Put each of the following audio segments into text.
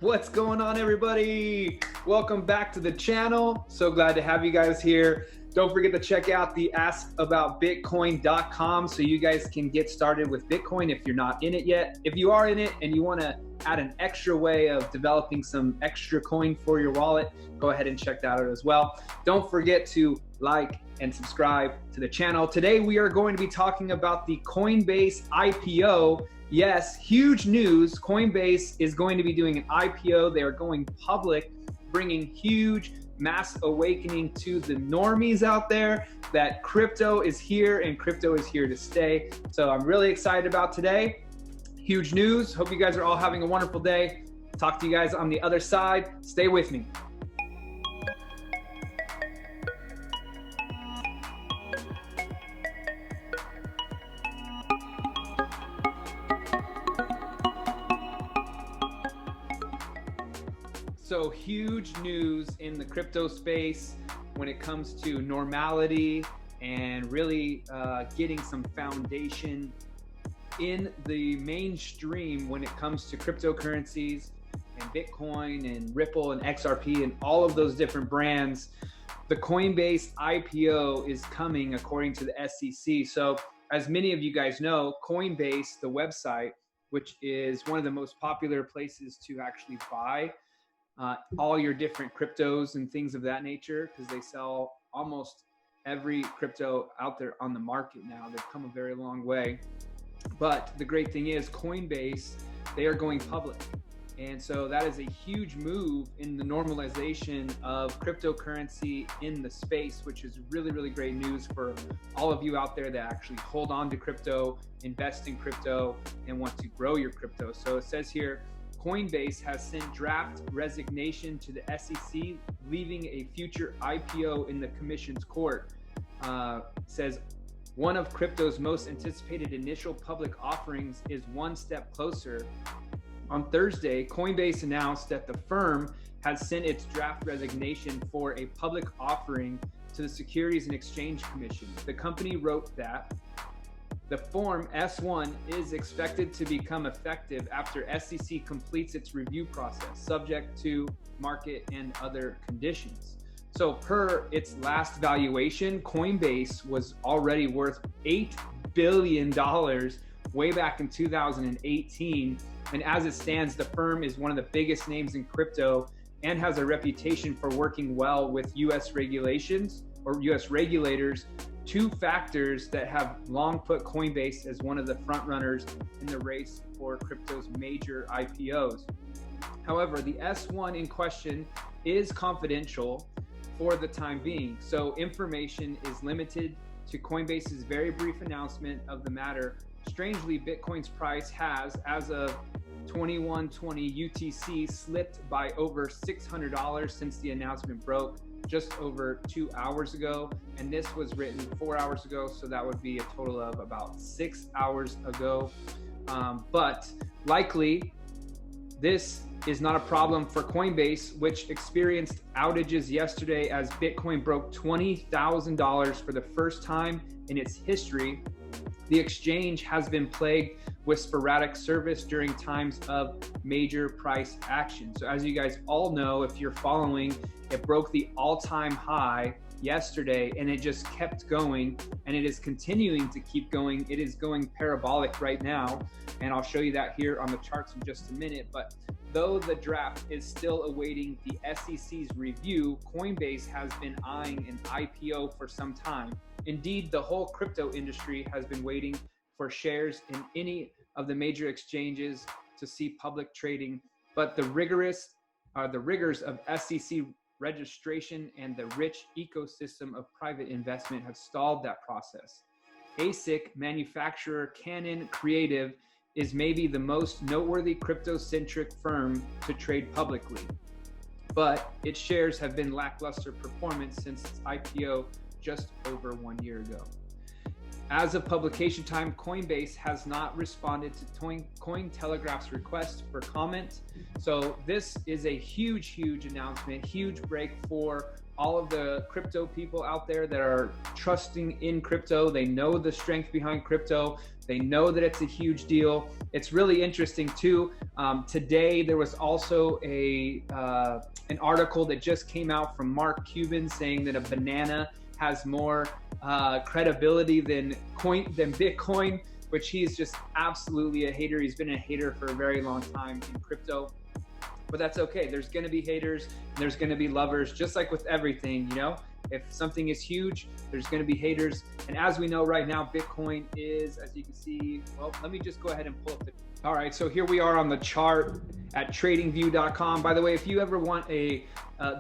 What's going on, everybody? Welcome back to the channel. So glad to have you guys here. Don't forget to check out the askaboutbitcoin.com so you guys can get started with Bitcoin if you're not in it yet. If you are in it and you want to add an extra way of developing some extra coin for your wallet, go ahead and check that out as well. Don't forget to like and subscribe to the channel. Today we are going to be talking about the Coinbase IPO. Yes, huge news. Coinbase is going to be doing an IPO. They are going public, bringing huge mass awakening to the normies out there that crypto is here and crypto is here to stay. So I'm really excited about today. Huge news. Hope you guys are all having a wonderful day. Talk to you guys on the other side. Stay with me. So huge news in the crypto space when it comes to normality and really getting some foundation in the mainstream when it comes to cryptocurrencies and Bitcoin and Ripple and XRP and all of those different brands. The Coinbase IPO is coming according to the SEC. So as many of you guys know, Coinbase, the website, which is one of the most popular places to actually buy all your different cryptos and things of that nature, because they sell almost every crypto out there on the market now. They've come a very long way. But the great thing is Coinbase, they are going public. And so that is a huge move in the normalization of cryptocurrency in the space, which is really, really great news for all of you out there that actually hold on to crypto, invest in crypto, and want to grow your crypto. So it says here, Coinbase has sent draft resignation to the SEC, leaving a future IPO in the commission's court. Says one of crypto's most anticipated initial public offerings is one step closer. On Thursday, Coinbase announced that the firm has sent its draft resignation for a public offering to the Securities and Exchange Commission. The company wrote that the Form S-1 is expected to become effective after SEC completes its review process, subject to market and other conditions. So per its last valuation, Coinbase was already worth $8 billion way back in 2018. And as it stands, the firm is one of the biggest names in crypto and has a reputation for working well with US regulations or US regulators, two factors that have long put Coinbase as one of the front runners in the race for crypto's major IPOs. However, the S1 in question is confidential for the time being, so information is limited to Coinbase's very brief announcement of the matter. Strangely, Bitcoin's price has, as of 2120 UTC, slipped by over $600 since the announcement broke just over 2 hours ago, and this was written 4 hours ago, so that would be a total of about 6 hours ago. But likely this is not a problem for Coinbase, which experienced outages yesterday as Bitcoin broke $20,000 for the first time in its history. The exchange has been plagued with sporadic service during times of major price action. So as you guys all know, if you're following, it broke the all-time high yesterday and it just kept going, and it is continuing to keep going. It is going parabolic right now, and I'll show you that here on the charts in just a minute. But though the draft is still awaiting the SEC's review, Coinbase has been eyeing an IPO for some time. Indeed, the whole crypto industry has been waiting for shares in any of the major exchanges to see public trading, but the rigors of SEC registration and the rich ecosystem of private investment have stalled that process. ASIC manufacturer Canon Creative is maybe the most noteworthy crypto-centric firm to trade publicly, but its shares have been lackluster performance since its IPO just over 1 year ago. As of publication time, Coinbase has not responded to Cointelegraph's request for comment. So this is a huge announcement, huge break for all of the crypto people out there that are trusting in crypto. They know the strength behind crypto. They know that it's a huge deal. It's really interesting too. Today there was also an article that just came out from Mark Cuban saying that a banana has more credibility than Bitcoin, which he's just absolutely a hater. He's been a hater for a very long time in crypto, but that's okay. There's going to be haters, there's going to be lovers, just like with everything, you know. If something is huge, there's going to be haters. And as we know right now, Bitcoin is, as you can see, well, let me just go ahead and pull up the, all right, so here we are on the chart at tradingview.com. By the way, if you ever want the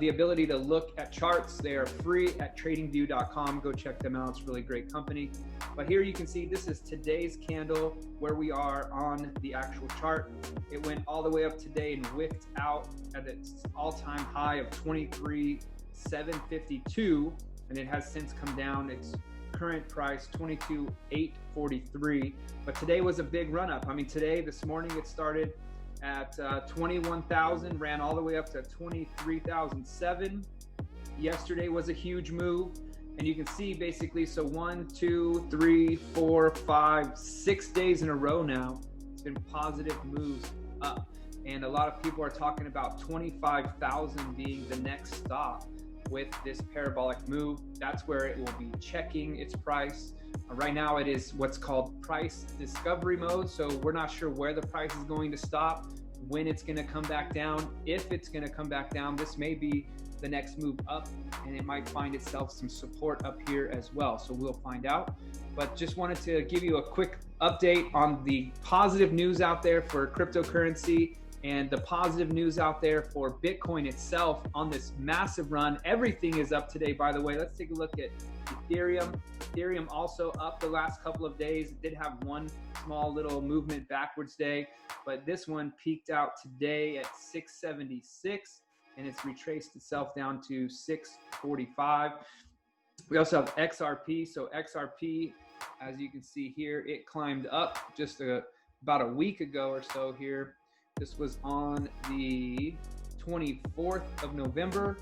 ability to look at charts, they are free at tradingview.com. Go check them out. It's a really great company. But here you can see this is today's candle where we are on the actual chart. It went all the way up today and wicked out at its all-time high of 23,752, and it has since come down. Its current price 22,843, but today was a big run up. I mean, this morning it started at 21,000, ran all the way up to 23,007. Yesterday was a huge move, and you can see basically, so 1, 2, 3, 4, 5, 6 days in a row now, it's been positive moves up, and a lot of people are talking about 25,000 being the next stop with this parabolic move. That's where it will be checking its price. Right now it is what's called price discovery mode, so we're not sure where the price is going to stop, when it's going to come back down. If it's going to come back down, this may be the next move up, and it might find itself some support up here as well, so we'll find out. But just wanted to give you a quick update on the positive news out there for cryptocurrency and the positive news out there for Bitcoin itself on this massive run. Everything is up today, by the way. Let's take a look at Ethereum. Ethereum also up the last couple of days. It did have one small little movement backwards day, but this one peaked out today at 676, and it's retraced itself down to 645. We also have XRP. So XRP, as you can see here, it climbed up just about a week ago or so here. This was on the 24th of November.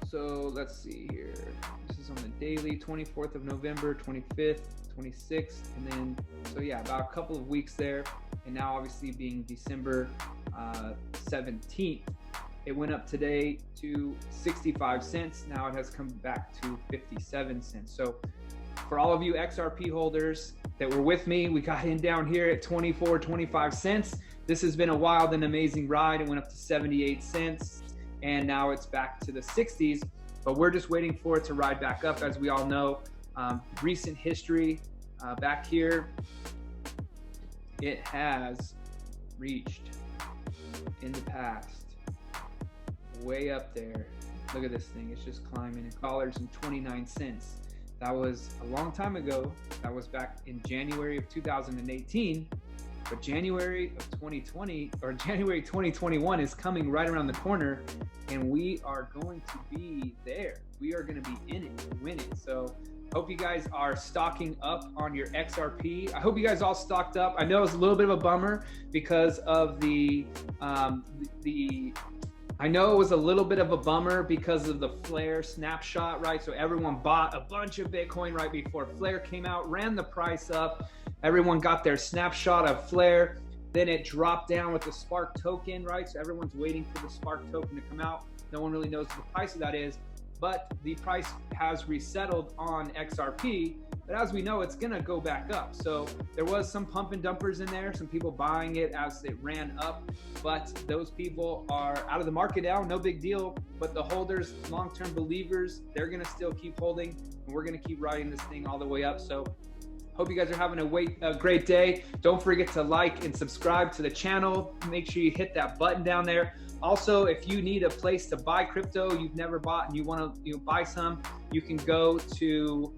So let's see here. This is on the daily, 24th of November, 25th, 26th, and then, so yeah, about a couple of weeks there. And now obviously being December 17th, it went up today to 65 cents. Now it has come back to 57 cents. So for all of you XRP holders that were with me, we got in down here at 25 cents. This has been a wild and amazing ride. It went up to 78 cents, and now it's back to the 60s, but we're just waiting for it to ride back up. As we all know, recent history back here, it has reached in the past way up there. Look at this thing, it's just climbing. $2.29. That was a long time ago. That was back in January of 2018, but January of 2020 or January 2021 is coming right around the corner, and we are going to be there. We are going to be in it to win it. So hope you guys are stocking up on your XRP. I hope you guys all stocked up. I know it's a little bit of a bummer because of I know it was a little bit of a bummer because of the Flare snapshot, right? So everyone bought a bunch of Bitcoin right before Flare came out, ran the price up. Everyone got their snapshot of Flare. Then it dropped down with the Spark token, right? So everyone's waiting for the Spark token to come out. No one really knows what the price of that is, but the price has resettled on XRP. But as we know, it's gonna go back up. So there was some pump and dumpers in there, some people buying it as it ran up, but those people are out of the market now, no big deal. But the holders, long-term believers, they're gonna still keep holding, and we're gonna keep riding this thing all the way up. So hope you guys are having a great day. Don't forget to like and subscribe to the channel. Make sure you hit that button down there. Also, if you need a place to buy crypto you've never bought and you want to buy some, you can go to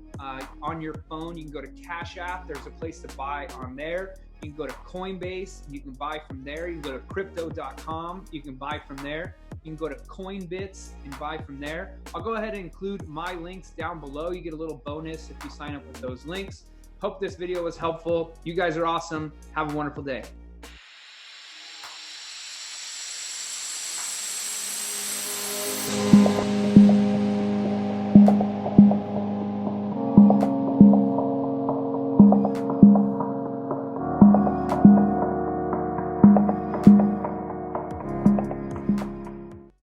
on your phone, you can go to Cash App. There's a place to buy on there. You can go to Coinbase, you can buy from there. You can go to crypto.com, you can buy from there. You can go to Coinbase and buy from there. I'll go ahead and include my links down below. You get a little bonus if you sign up with those links. Hope this video was helpful. You guys are awesome. Have a wonderful day.